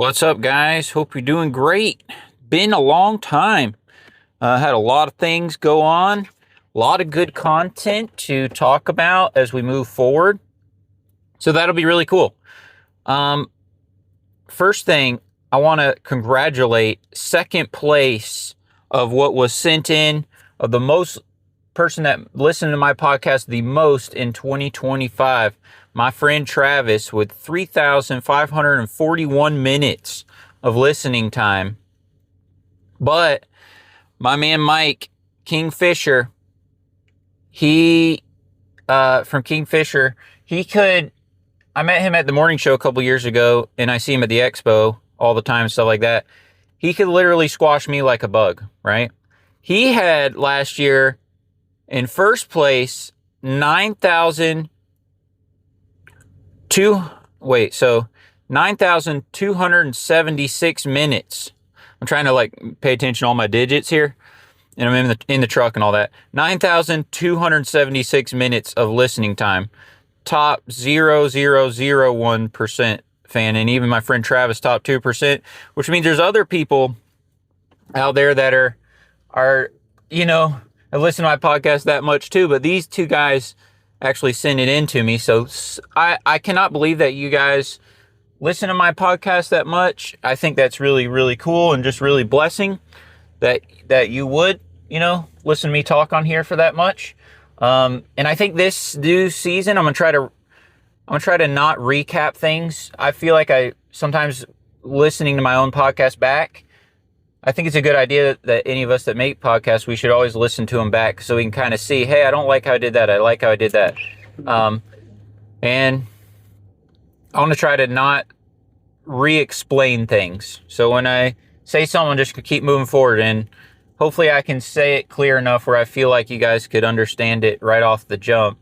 What's up, guys? Hope you're doing great. Been a long time. Had a lot of things go on, a lot of good content to talk about as we move forward. So that'll be really cool. First thing, I want to congratulate second place of what was sent in of the most person that listened to my podcast the most in 2025. My friend Travis with 3,541 minutes of listening time. But my man Mike Kingfisher, from Kingfisher, I met him at the morning show a couple years ago, and I see him at the expo all the time and stuff like that. He could literally squash me like a bug, right? He had last year in first place 9,276 minutes. I'm trying to pay attention to all my digits here, and I'm in the truck and all that. 9,276 minutes of listening time. Top 0.0001% fan, and even my friend Travis top 2%, which means there's other people out there that are have listened to my podcast that much too, but these two guys actually sent it in to me. So I cannot believe that you guys listen to my podcast that much. I think that's really, really cool and just really blessing that you would, listen to me talk on here for that much. And I think this new season, I'm gonna try to not recap things. I feel like I sometimes listening to my own podcast back, I think it's a good idea that any of us that make podcasts, we should always listen to them back so we can kind of see, hey, I don't like how I did that. I like how I did that. And I want to try to not re-explain things. So when I say something, just keep moving forward, and hopefully I can say it clear enough where I feel like you guys could understand it right off the jump.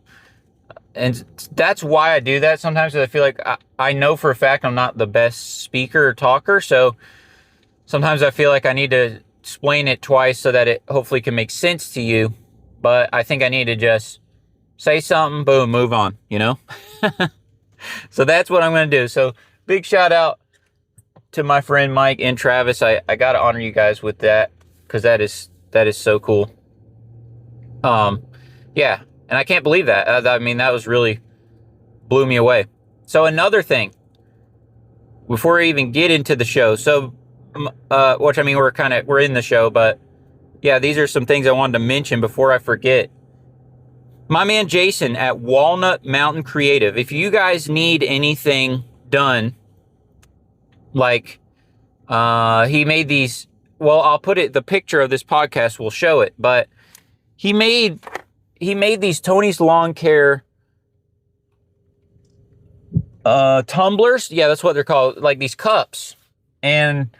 And that's why I do that sometimes, because I feel like I know for a fact I'm not the best speaker or talker. So sometimes I feel like I need to explain it twice so that it hopefully can make sense to you. But I think I need to just say something, boom, move on, So that's what I'm going to do. So big shout out to my friend Mike and Travis. I got to honor you guys with that, because that is so cool. Yeah, and I can't believe that. I mean, that was really blew me away. So another thing, before I even get into the show, which I mean, we're in the show, but yeah, these are some things I wanted to mention before I forget. My man Jason at Walnut Mountain Creative, if you guys need anything done, he made these, well, I'll put it, the picture of this podcast will show it, but he made these Tony's Lawn Care tumblers. Yeah, that's what they're called, like these cups. And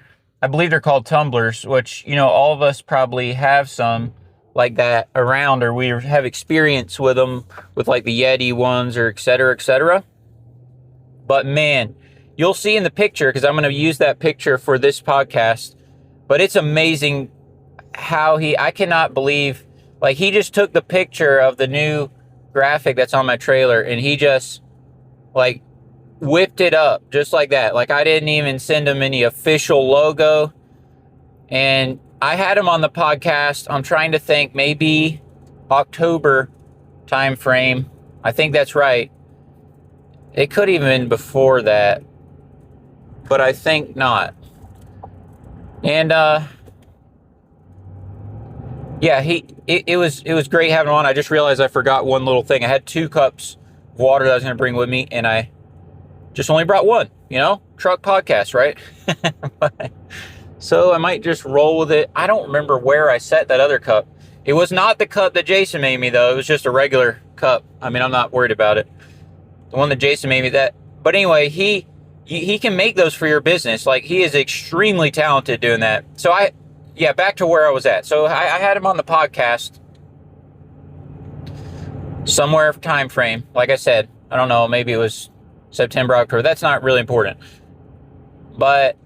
I believe they're called tumblers, which, all of us probably have some like that around, or we have experience with them, with like the Yeti ones, or et cetera, et cetera. But man, you'll see in the picture, because I'm going to use that picture for this podcast, but it's amazing how I cannot believe, he just took the picture of the new graphic that's on my trailer, and he just whipped it up just like that. I didn't even send him any official logo. And I had him on the podcast, I'm trying to think, maybe October time frame. I think that's right. It could have been before that, but I think not. And yeah, it was great having him on. I just realized I forgot one little thing. I had 2 cups of water that I was going to bring with me, and I just only brought one, truck podcast, right? So I might just roll with it. I don't remember where I set that other cup. It was not the cup that Jason made me, though. It was just a regular cup. I mean, I'm not worried about it. The one that Jason made me, but anyway, he can make those for your business. He is extremely talented doing that. So back to where I was at. So I had him on the podcast somewhere time frame. Like I said, I don't know, maybe it was September, October. That's not really important. But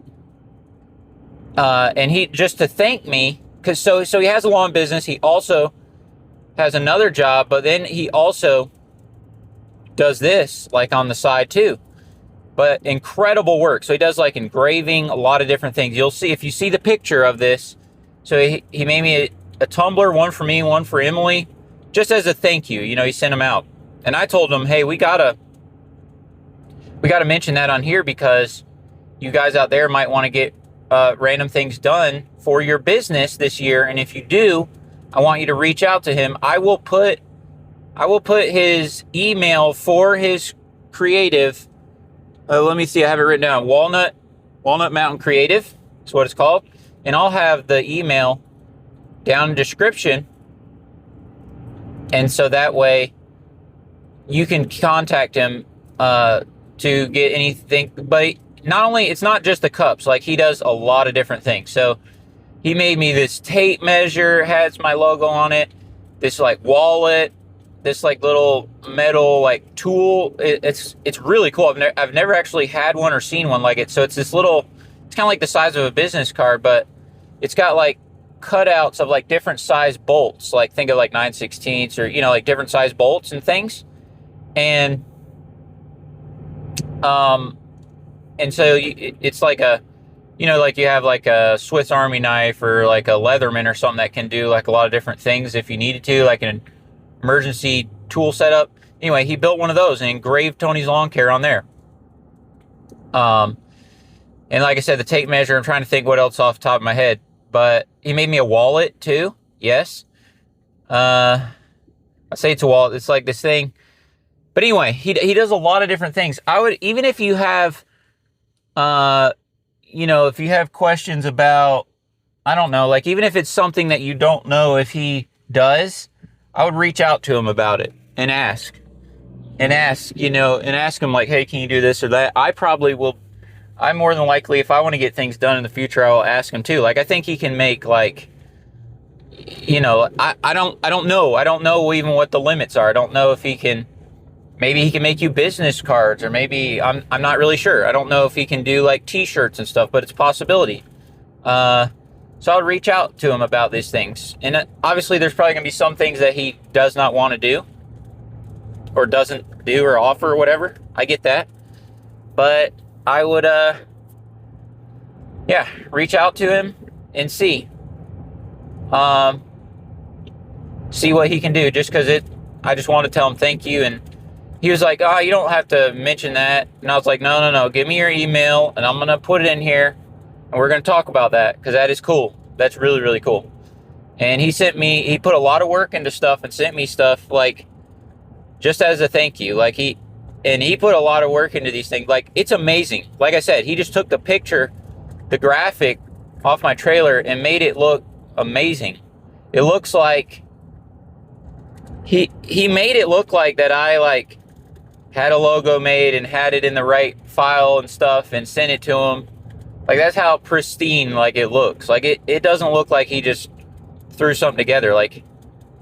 and he, just to thank me, because so he has a lawn business. He also has another job, but then he also does this on the side too. but incredible work. So he does like engraving, a lot of different things. You'll see, if you see the picture of this, so he made me a tumbler, one for me, one for Emily, just as a thank you. You know, he sent them out. And I told him, hey, we gotta mention that on here because you guys out there might want to get random things done for your business this year. And if you do, I want you to reach out to him. I will put his email for his creative. Let me see. I have it written down. Walnut Mountain Creative. That's what it's called. And I'll have the email down in the description. And so that way you can contact him to get anything. But not only, it's not just the cups. Like, he does a lot of different things. So he made me this tape measure, has my logo on it. This like wallet, this like little metal like tool. It's really cool. I've never actually had one or seen one like it. So it's this little, it's kind of like the size of a business card, but it's got like cutouts of like different size bolts. Like, think of like 9/16 or, you know, like different size bolts and things. And so it's like a, you know, like you have like a Swiss Army knife or like a Leatherman or something that can do like a lot of different things if you needed to, like an emergency tool setup. Anyway, he built one of those and engraved Tony's Lawn Care on there. And like I said, the tape measure, I'm trying to think what else off the top of my head, but he made me a wallet too. Yes. I say it's a wallet. It's like this thing. But anyway, he does a lot of different things. I would, even if you have, you know, if you have questions about, I don't know, like even if it's something that you don't know if he does, I would reach out to him about it and ask, you know, and ask him like, hey, can you do this or that? I probably will. I more than likely, if I want to get things done in the future, I will ask him too. Like, I think he can make like, you know, I don't know even what the limits are. I don't know if he can. Maybe he can make you business cards, or maybe I'm not really sure. I don't know if he can do like t-shirts and stuff, but it's a possibility. So I'll reach out to him about these things. And obviously there's probably gonna be some things that he does not want to do or doesn't do or offer or whatever. I get that. But I would, reach out to him and see what he can do, just because I just want to tell him thank you. And he was like, oh, you don't have to mention that. And I was like, no, give me your email and I'm going to put it in here and we're going to talk about that, because that is cool. That's really, really cool. And he put a lot of work into stuff and sent me stuff like just as a thank you. Like he put a lot of work into these things. Like, it's amazing. Like I said, he just took the picture, the graphic off my trailer and made it look amazing. It looks like he made it look like that I like had a logo made and had it in the right file and stuff and sent it to him. Like, that's how pristine like it looks. Like, it doesn't look like he just threw something together. Like,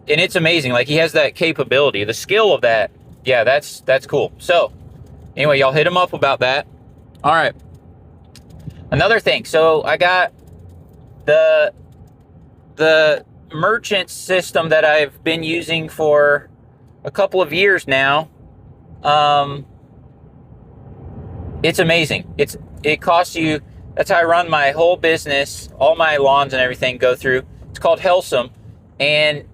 and it's amazing. Like, he has that capability, the skill of that. Yeah, that's cool. So anyway, y'all hit him up about that. All right. Another thing. So I got the merchant system that I've been using for a couple of years now. It's amazing. It costs you, that's how I run my whole business. All my lawns and everything go through. It's called Helcim. And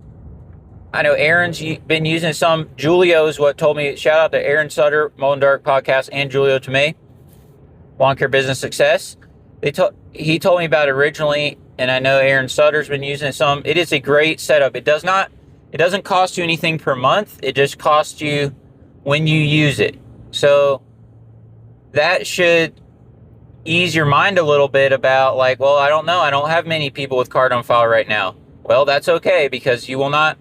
I know Aaron's been using some. Julio is what told me. Shout out to Aaron Sutter, Mow and Dark Podcast, and Julio Tomei, Lawn Care Business Success. He told me about it originally, and I know Aaron Sutter's been using some. It is a great setup. It doesn't cost you anything per month. It just costs you when you use it. So that should ease your mind a little bit about like, well, I don't know. I don't have many people with card on file right now. Well, that's okay, because you will not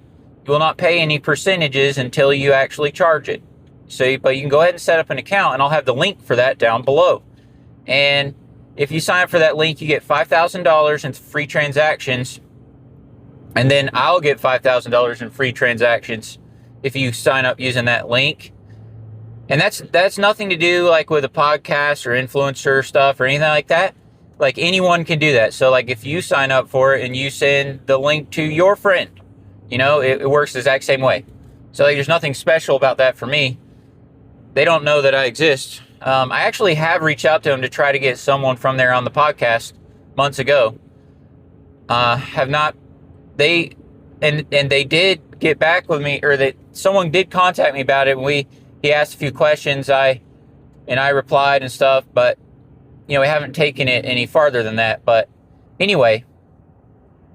pay any percentages until you actually charge it. So, but you can go ahead and set up an account, and I'll have the link for that down below. And if you sign up for that link, you get $5,000 in free transactions. And then I'll get $5,000 in free transactions if you sign up using that link. And that's nothing to do like with a podcast or influencer stuff or anything like that. Like, anyone can do that. So like, if you sign up for it and you send the link to your friend, you know, it works the exact same way. So like, there's nothing special about that for me. They don't know that I exist. I actually have reached out to them to try to get someone from there on the podcast months ago. Have not they and they did get back with me, or that someone did contact me about it. And he asked a few questions. I replied and stuff, but we haven't taken it any farther than that. But anyway,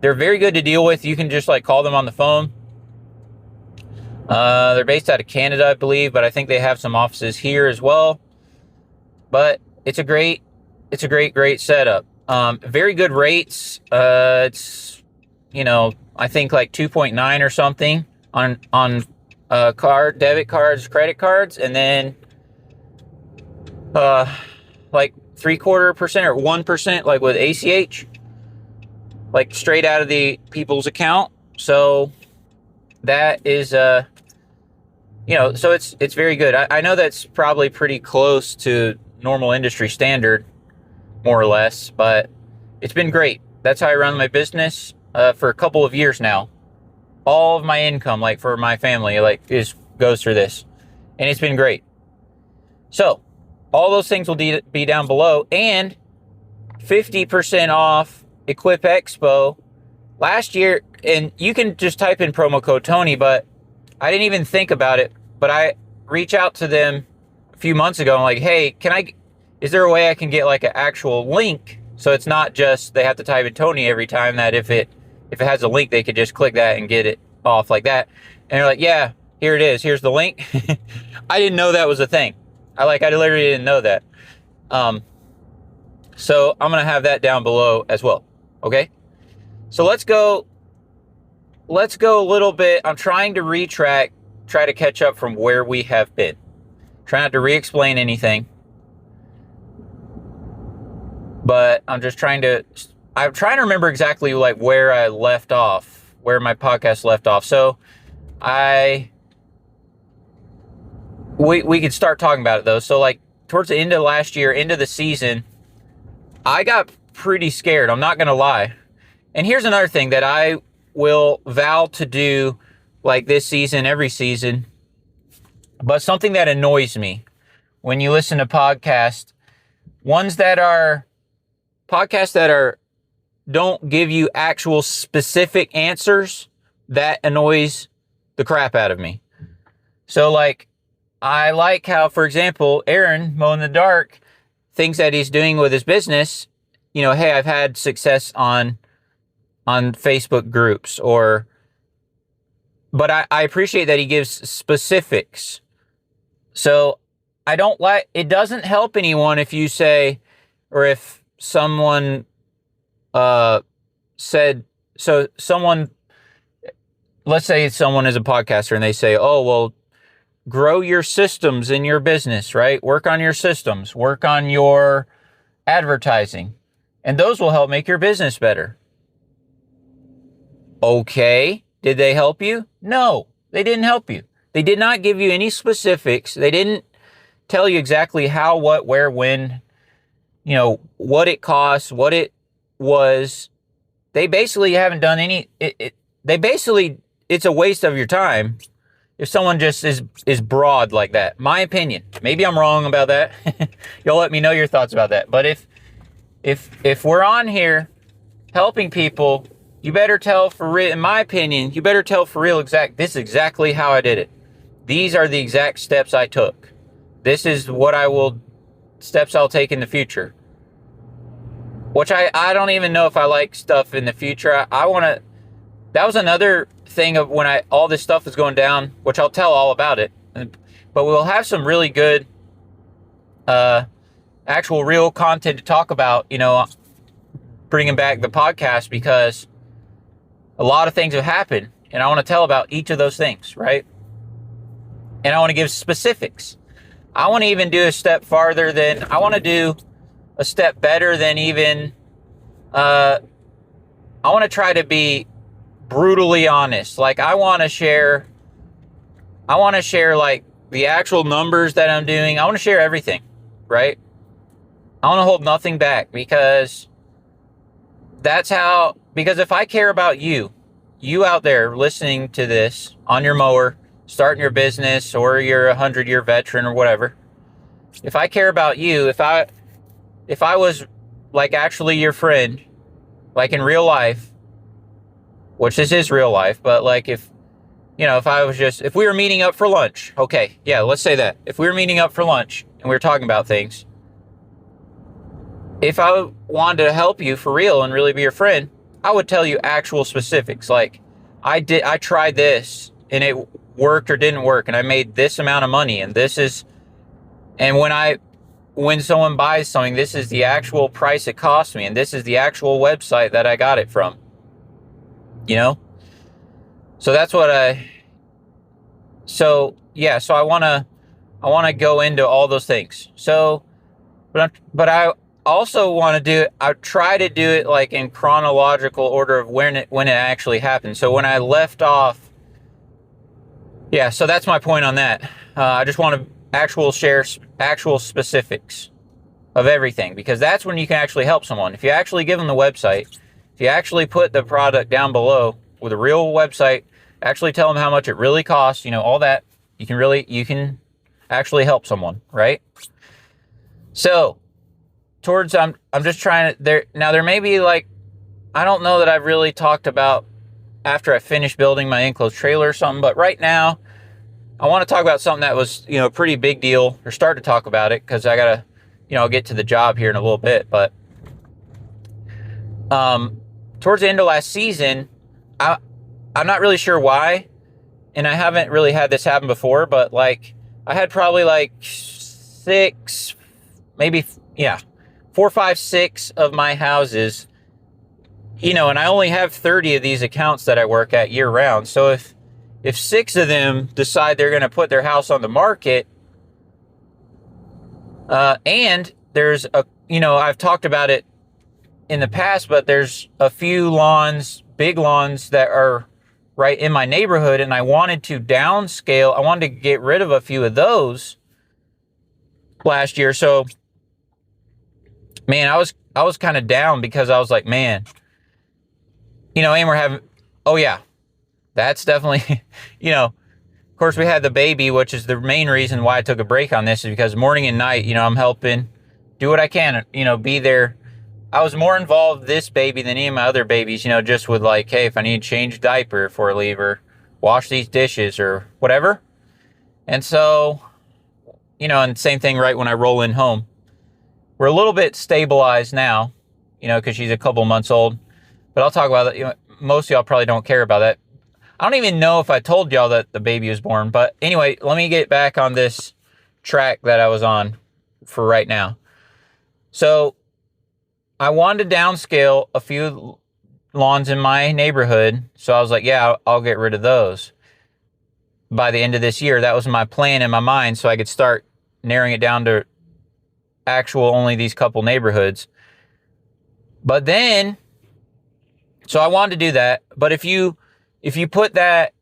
they're very good to deal with. You can just call them on the phone. They're based out of Canada, I believe, but I think they have some offices here as well. But it's a great setup. Very good rates. It's I think 2.9 or something on debit cards, credit cards, and then 0.75% or 1% with ACH, straight out of the people's account. So that is so it's very good. I know that's probably pretty close to normal industry standard, more or less, but it's been great. That's how I run my business for a couple of years now. All of my income, for my family, goes through this, and it's been great. So all those things will be down below, and 50% off Equip Expo last year. And you can just type in promo code Tony, but I didn't even think about it. But I reached out to them a few months ago. I'm like, hey, is there a way I can get an actual link? So it's not just they have to type in Tony every time, that if it has a link, they could just click that and get it off like that. And they're like, yeah, here it is. Here's the link. I didn't know that was a thing. I literally didn't know that. So I'm going to have that down below as well. Okay. So let's go a little bit. I'm trying to try to catch up from where we have been. Try not to re-explain anything. But I'm trying to remember exactly where I left off, where my podcast left off. So we could start talking about it though. So towards the end of last year, end of the season, I got pretty scared. I'm not going to lie. And here's another thing that I will vow to do this season, every season, but something that annoys me when you listen to podcasts that don't give you actual specific answers, that annoys the crap out of me. So I like how, for example, Aaron, Mow in the Dark, things that he's doing with his business, hey, I've had success on Facebook groups, but I appreciate that he gives specifics. So it doesn't help anyone if you say, or if someone said, so someone, let's say someone is a podcaster and they say, oh, well, grow your systems in your business, right? Work on your systems, work on your advertising, and those will help make your business better. Okay. Did they help you? No, they didn't help you. They did not give you any specifics. They didn't tell you exactly how, what, where, when, what it costs, what it was. They basically haven't done any, it's a waste of your time if someone just is broad like that. My opinion. Maybe I'm wrong about that. You'll let me know your thoughts about that. But if we're on here helping people, you better tell for real, in my opinion, you better tell for real this is exactly how I did it. These are the exact steps I took. This is steps I'll take in the future. Which I don't even know if I like stuff in the future. That was another thing of when all this stuff is going down, which I'll tell all about it. But we'll have some really good, actual real content to talk about, bringing back the podcast, because a lot of things have happened, and I want to tell about each of those things, right? And I want to give specifics. I want to even do a step farther than, I want to do a step better than even, I want to try to be brutally honest. I want to share the actual numbers that I'm doing. I want to share everything, right? I want to hold nothing back, because if I care about you out there listening to this on your mower, starting your business, or you're a 100-year veteran or whatever, if I care about you, if I was like actually your friend, like in real life, which this is real life, but like if if we were meeting up for lunch, okay, yeah, let's say that. If we were meeting up for lunch and we were talking about things, if I wanted to help you for real and really be your friend, I would tell you actual specifics. Like, I tried this and it worked or didn't work, and I made this amount of money, and when someone buys something, this is the actual price it cost me, and this is the actual website that I got it from. So that's what so I want to go into all those things. So, but I also want to do it. I try to do it like in chronological order of when it actually happened. So when I left off, so that's my point on that. I just want to share actual specifics of everything, because that's when you can actually help someone. If you actually give them the website, if you actually put the product down below with a real website, actually tell them how much it really costs, all that, you can actually help someone, right? So I'm just trying to, there may be like, I don't know that I've really talked about after I finished building my enclosed trailer or something, but right now I want to talk about something that was, a pretty big deal, or start to talk about it, because I gotta, I'll get to the job here in a little bit. But towards the end of last season, I'm not really sure why, and I haven't really had this happen before, but like I had probably like 4, 5, 6 of my houses, and I only have 30 of these accounts that I work at year round. So if 6 of them decide they're going to put their house on the market, and there's I've talked about it in the past, but there's a few big lawns that are right in my neighborhood, and I wanted to downscale. I wanted to get rid of a few of those last year. So, man, I was kind of down, because I was like, man, and we're having, that's definitely, of course we had the baby, which is the main reason why I took a break on this, is because morning and night, I'm helping do what I can, be there. I was more involved with this baby than any of my other babies, just with like, hey, if I need to change a diaper before I leave, or wash these dishes or whatever. And so, and same thing right when I roll in home. We're a little bit stabilized now, because she's a couple months old. But I'll talk about that. Most of y'all probably don't care about that. I don't even know if I told y'all that the baby was born. But anyway, let me get back on this track that I was on for right now. So I wanted to downscale a few lawns in my neighborhood. So I was like, I'll get rid of those by the end of this year. That was my plan in my mind, so I could start narrowing it down to actual only these couple neighborhoods. But then, so I wanted to do that. But if you put that,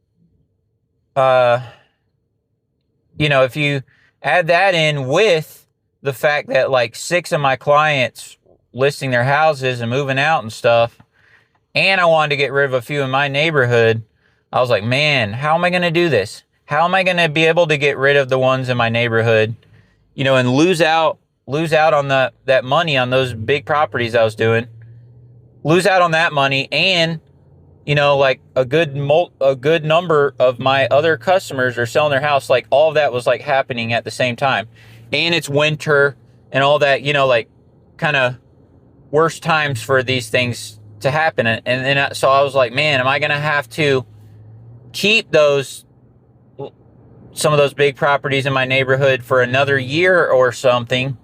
if you add that in with the fact that like 6 of my clients listing their houses and moving out and stuff, and I wanted to get rid of a few in my neighborhood, I was like, man, how am I going to do this? How am I going to be able to get rid of the ones in my neighborhood, and lose out on that money on those big properties I was doing, lose out on that money, and like a good number of my other customers are selling their house. Like all of that was like happening at the same time, and it's winter and all that, like kind of worst times for these things to happen. And then so I was like, man, am I going to have to keep some of those big properties in my neighborhood for another year or something,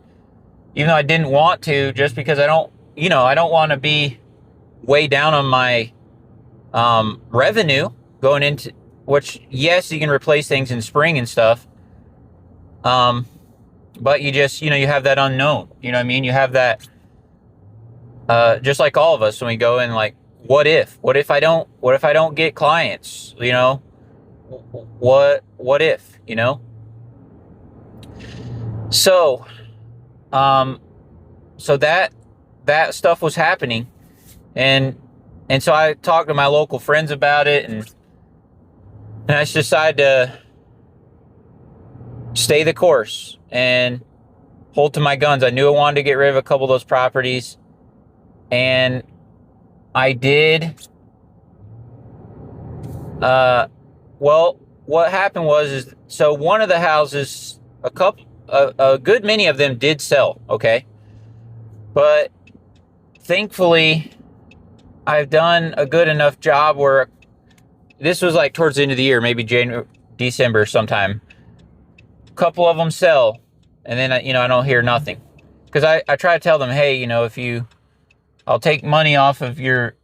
even though I didn't want to, just because I don't want to be way down on my revenue going into, which, yes, you can replace things in spring and stuff. But you just, you have that unknown, you have that, just like all of us, when we go in, like, what if I don't get clients, what if, so, so that stuff was happening. And so I talked to my local friends about it, and I just decided to stay the course. And hold to my guns. I knew I wanted to get rid of a couple of those properties, and I did. Well, what happened was so one of the houses, a good many of them did sell, okay? But thankfully, I've done a good enough job where this was like towards the end of the year, maybe January, December sometime. A couple of them sell, and then, I don't hear nothing. Because I try to tell them, hey, I'll take money off of your,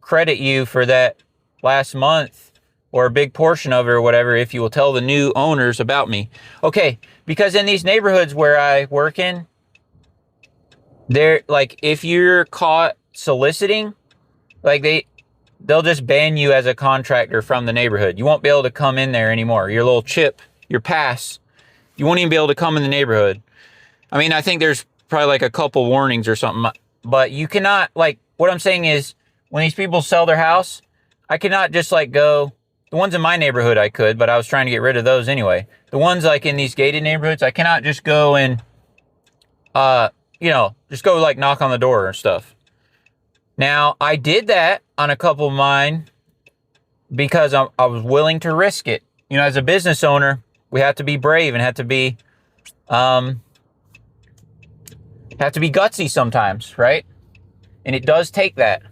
credit you for that last month, or a big portion of it or whatever, if you will tell the new owners about me. Okay, because in these neighborhoods where I work in, they're like, if you're caught soliciting, like they'll just ban you as a contractor from the neighborhood. You won't be able to come in there anymore. Your little chip, your pass, you won't even be able to come in the neighborhood. I mean, I think there's probably like a couple warnings or something, but you cannot, like, what I'm saying is, when these people sell their house, I cannot just like go. The ones in my neighborhood I could, but I was trying to get rid of those anyway. The ones like in these gated neighborhoods, I cannot just go and, just go like knock on the door and stuff. Now, I did that on a couple of mine because I was willing to risk it. As a business owner, we have to be brave and have to be gutsy sometimes, right? And it does take that.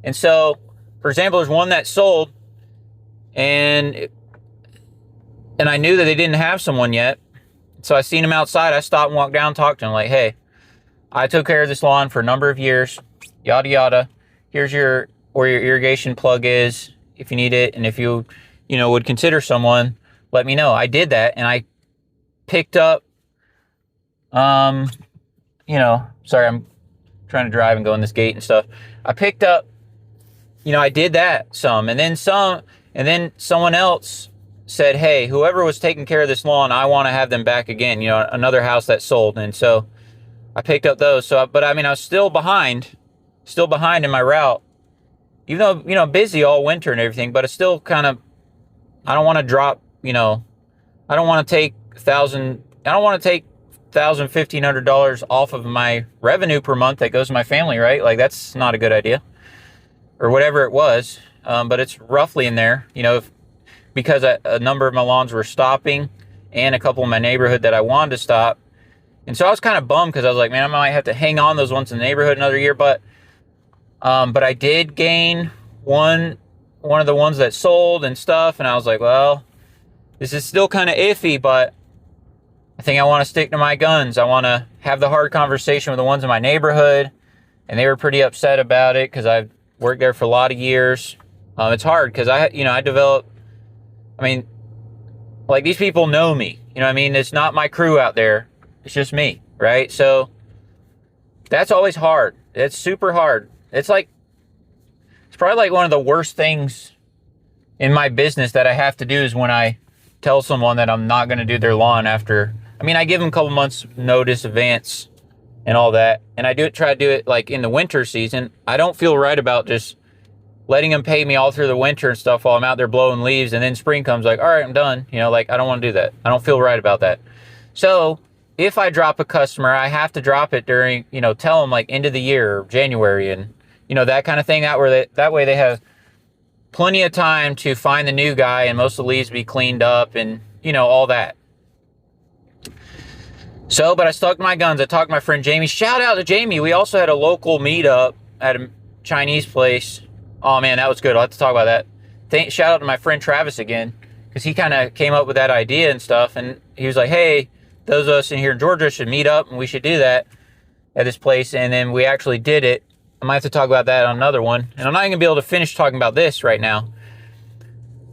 And so, for example, there's one that sold, and I knew that they didn't have someone yet. So I seen him outside. I stopped and walked down, talked to him like, hey, I took care of this lawn for a number of years, yada, yada. Here's where your irrigation plug is if you need it. And if you, would consider someone, let me know. I did that, and I picked up, sorry, I'm trying to drive and go in this gate and stuff. I picked up, I did that some, and then someone else said, hey, whoever was taking care of this lawn, I want to have them back again, another house that sold. And so I picked up those. But I was still behind in my route, even though, busy all winter and everything, but it's still kind of, I don't want to drop, I don't want to take $1,500 off of my revenue per month that goes to my family, right? Like, that's not a good idea, or whatever it was. But it's roughly in there, because a number of my lawns were stopping, and a couple in my neighborhood that I wanted to stop. And so I was kind of bummed, because I was like, man, I might have to hang on those ones in the neighborhood another year. But I did gain one of the ones that sold and stuff. And I was like, well, this is still kind of iffy, but I think I want to stick to my guns. I want to have the hard conversation with the ones in my neighborhood. And they were pretty upset about it, because I've worked there for a lot of years. It's hard because I developed, like, these people know me, it's not my crew out there. It's just me, right? So that's always hard. It's super hard. It's probably like one of the worst things in my business that I have to do is when I tell someone that I'm not going to do their lawn after, I give them a couple months notice advance and all that. And I try to do it like in the winter season. I don't feel right about just letting them pay me all through the winter and stuff while I'm out there blowing leaves, and then spring comes, like, all right, I'm done. I don't want to do that. I don't feel right about that. So if I drop a customer, I have to drop it during, tell them like end of the year, or January, and, that kind of thing. That way they have plenty of time to find the new guy, and most of the leaves be cleaned up, and, all that. So, but I stuck to my guns. I talked to my friend Jamie. Shout out to Jamie. We also had a local meetup at a Chinese place. Oh man, that was good. I'll have to talk about that. Shout out to my friend Travis again, because he kind of came up with that idea and stuff. And he was like, hey, those of us in here in Georgia should meet up, and we should do that at this place. And then we actually did it. I might have to talk about that on another one. And I'm not even going to be able to finish talking about this right now.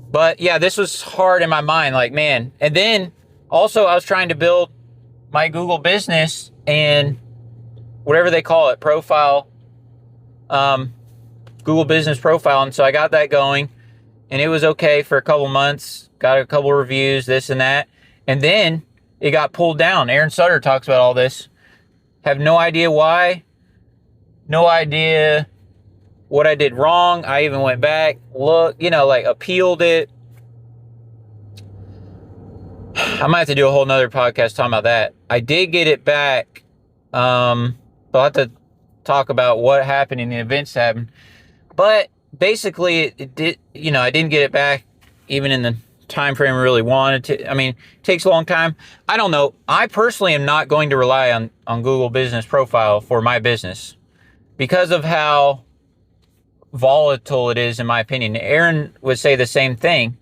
But yeah, this was hard in my mind. Like, man. And then also I was trying to build my Google business and whatever they call it, profile, Google business profile. And so I got that going, and it was okay for a couple months, got a couple reviews, this and that. And then it got pulled down. Aaron Sutter talks about all this. Have no idea why. No idea what I did wrong. I even went back, appealed it. I might have to do a whole nother podcast talking about that. I did get it back. But I'll have to talk about what happened and the events that happened. But basically, it did. I didn't get it back even in the time frame I really wanted to. I mean, it takes a long time. I don't know. I personally am not going to rely on Google Business Profile for my business because of how volatile it is, in my opinion. Aaron would say the same thing.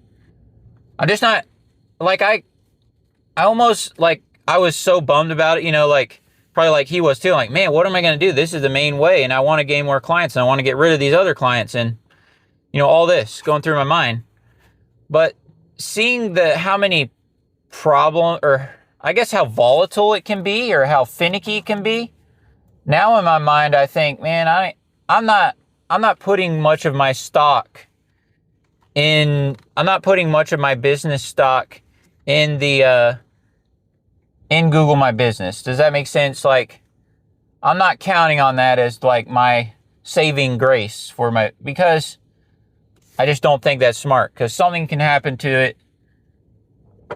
I'm just not, like, I almost, like, I was so bummed about it, like, probably like he was too. Like, man, what am I going to do? This is the main way, and I want to gain more clients, and I want to get rid of these other clients, and, all this going through my mind. But seeing how many or I guess how volatile it can be, or how finicky it can be, now in my mind, I think, man, I'm not putting much of my stock I'm not putting much of my business stock in in Google My Business. Does that make sense? Like, I'm not counting on that as like my saving grace because I just don't think that's smart, because something can happen to it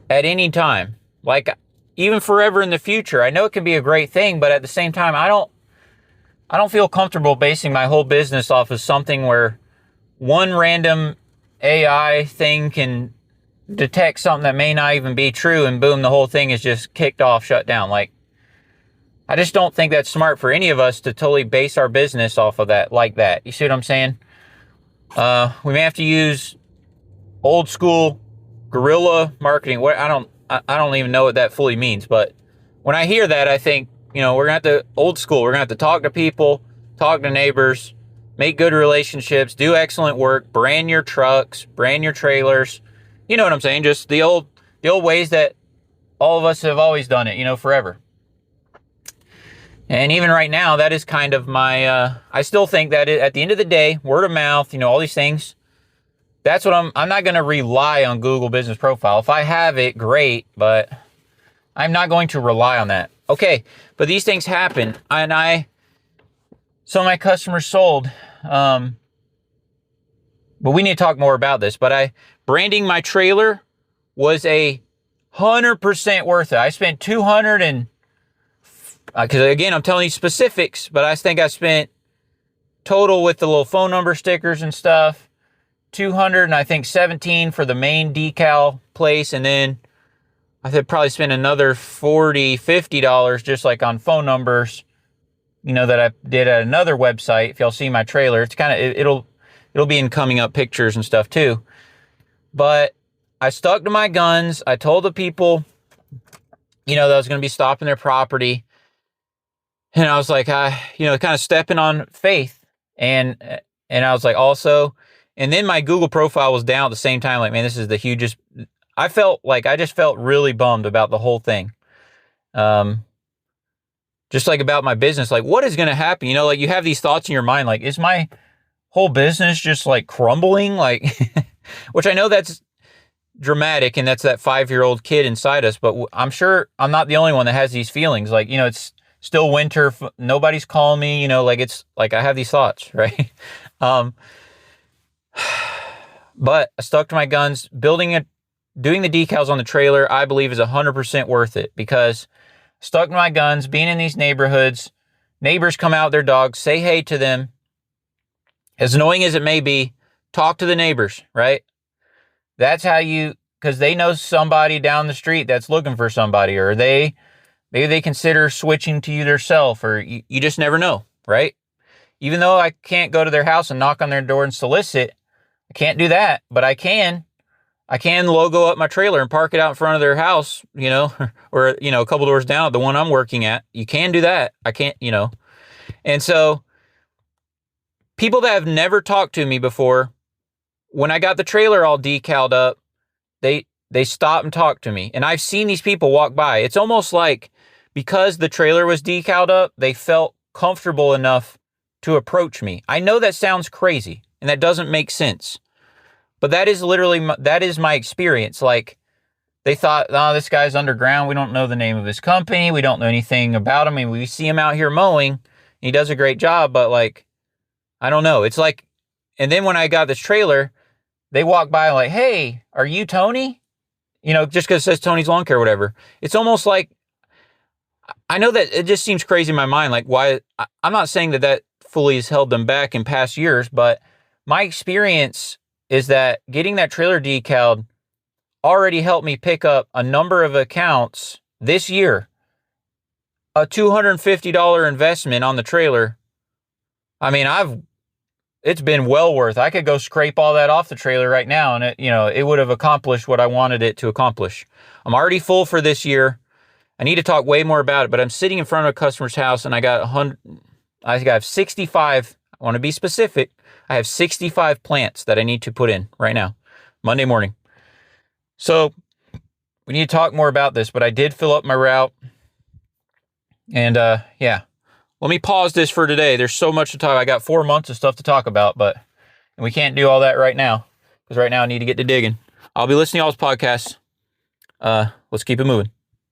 at any time. Like, even forever in the future. I know it can be a great thing, but at the same time, I don't feel comfortable basing my whole business off of something where one random AI thing can detect something that may not even be true, and boom, the whole thing is just kicked off, shut down. Like, I just don't think that's smart for any of us to totally base our business off of that, like that. You see what I'm saying? We may have to use old school guerrilla marketing. I don't even know what that fully means, but when I hear that, I think, we're going to have to old school. We're going to have to talk to people, talk to neighbors, make good relationships, do excellent work, brand your trucks, brand your trailers. You know what I'm saying? Just the old ways that all of us have always done it, forever. And even right now, that is kind of my, I still think that at the end of the day, word of mouth, all these things, that's what I'm not going to rely on Google Business Profile. If I have it, great, but I'm not going to rely on that. Okay, but these things happen, and some of my customers sold, but we need to talk more about this. But branding my trailer was 100% worth it. I spent $200 because again, I'm telling you specifics, but I think I spent total with the little phone number stickers and stuff, $200, and I think $17 for the main decal place, and then I could probably spend another $40, $50 just like on phone numbers, that I did at another website. If y'all see my trailer, it's kind of, it'll be in coming up pictures and stuff too. But I stuck to my guns. I told the people, that I was going to be stopping their property. And I was like, kind of stepping on faith. And I was like, also, and then my Google profile was down at the same time. Like, man, this is the hugest. I just felt really bummed about the whole thing. Just like about my business, like, what is going to happen? Like, you have these thoughts in your mind, like, is my whole business just like crumbling? Like, which I know that's dramatic, and that's that 5-year-old kid inside us, but I'm sure I'm not the only one that has these feelings. Like, it's still winter. Nobody's calling me, like, it's like, I have these thoughts, right? But I stuck to my guns. Doing the decals on the trailer, I believe, is 100% worth it, because stuck to my guns, being in these neighborhoods, neighbors come out with their dogs, say hey to them. As annoying as it may be, talk to the neighbors, right? That's how because they know somebody down the street that's looking for somebody, or maybe they consider switching to you themselves, or you just never know, right? Even though I can't go to their house and knock on their door and solicit, I can't do that, but I can logo up my trailer and park it out in front of their house, or, a couple doors down at the one I'm working at. You can do that. I can't, And so people that have never talked to me before, when I got the trailer all decaled up, they stopped and talked to me. And I've seen these people walk by. It's almost like, because the trailer was decaled up, they felt comfortable enough to approach me. I know that sounds crazy and that doesn't make sense, but that is literally, that is my experience. Like, they thought, oh, this guy's underground. We don't know the name of his company. We don't know anything about him. I mean, we see him out here mowing, and he does a great job, but like, I don't know. It's like, and then when I got this trailer, they walk by like, hey, are you Tony? Just because it says Tony's Lawn Care or whatever. It's almost like I know that it just seems crazy in my mind. Like, why? I'm not saying that fully has held them back in past years, but my experience is that getting that trailer decaled already helped me pick up a number of accounts this year. A $250 investment on the trailer. I mean, it's been well worth. I could go scrape all that off the trailer right now, and it would have accomplished what I wanted it to accomplish. I'm already full for this year. I need to talk way more about it, but I'm sitting in front of a customer's house, and I have 65. I want to be specific. I have 65 plants that I need to put in right now, Monday morning. So we need to talk more about this, but I did fill up my route. And yeah, let me pause this for today. There's so much to talk. I got 4 months of stuff to talk about, but we can't do all that right now because right now I need to get to digging. I'll be listening to y'all's podcasts. Let's keep it moving.